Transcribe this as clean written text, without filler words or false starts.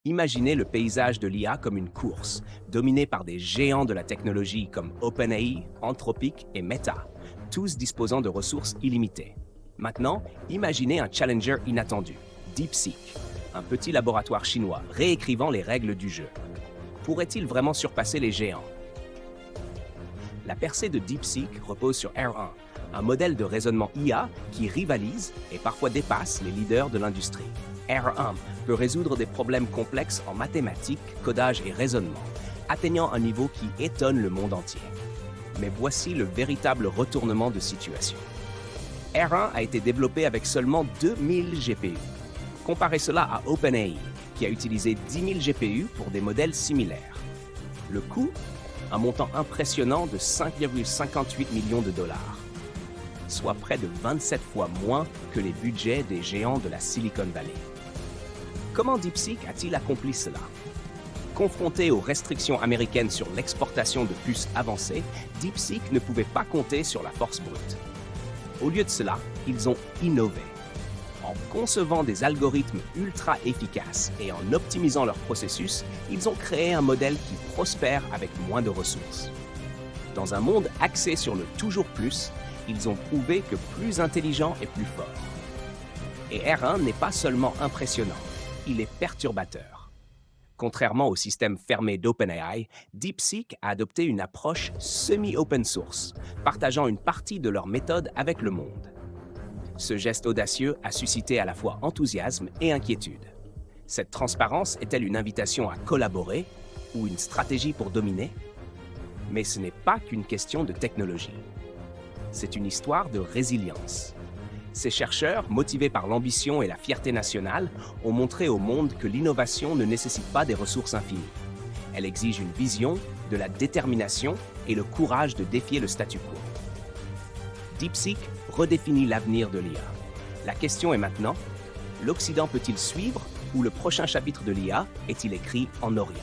Imaginez le paysage de l'IA comme une course, dominée par des géants de la technologie comme OpenAI, Anthropic et Meta, tous disposant de ressources illimitées. Maintenant, imaginez un challenger inattendu, DeepSeek, un petit laboratoire chinois réécrivant les règles du jeu. Pourrait-il vraiment surpasser les géants? La percée de DeepSeek repose sur R1, un modèle de raisonnement IA qui rivalise et parfois dépasse les leaders de l'industrie. R1 peut résoudre des problèmes complexes en mathématiques, codage et raisonnement, atteignant un niveau qui étonne le monde entier. Mais voici le véritable retournement de situation. R1 a été développé avec seulement 2000 GPU. Comparez cela à OpenAI, qui a utilisé 10 000 GPU pour des modèles similaires. Le coût? Un montant impressionnant de 5,58 millions de dollars, soit près de 27 fois moins que les budgets des géants de la Silicon Valley. Comment DeepSeek a-t-il accompli cela? Confronté aux restrictions américaines sur l'exportation de puces avancées, DeepSeek ne pouvait pas compter sur la force brute. Au lieu de cela, ils ont innové. En concevant des algorithmes ultra efficaces et en optimisant leur processus, ils ont créé un modèle qui prospère avec moins de ressources. Dans un monde axé sur le toujours plus, ils ont prouvé que plus intelligent est plus fort. Et R1 n'est pas seulement impressionnant, il est perturbateur. Contrairement au système fermé d'OpenAI, DeepSeek a adopté une approche semi-open source, partageant une partie de leur méthode avec le monde. Ce geste audacieux a suscité à la fois enthousiasme et inquiétude. Cette transparence est-elle une invitation à collaborer ou une stratégie pour dominer? Mais ce n'est pas qu'une question de technologie. C'est une histoire de résilience. Ces chercheurs, motivés par l'ambition et la fierté nationale, ont montré au monde que l'innovation ne nécessite pas des ressources infinies. Elle exige une vision, de la détermination et le courage de défier le statu quo. DeepSeek redéfinit l'avenir de l'IA. La question est maintenant, l'Occident peut-il suivre ou le prochain chapitre de l'IA est-il écrit en Orient?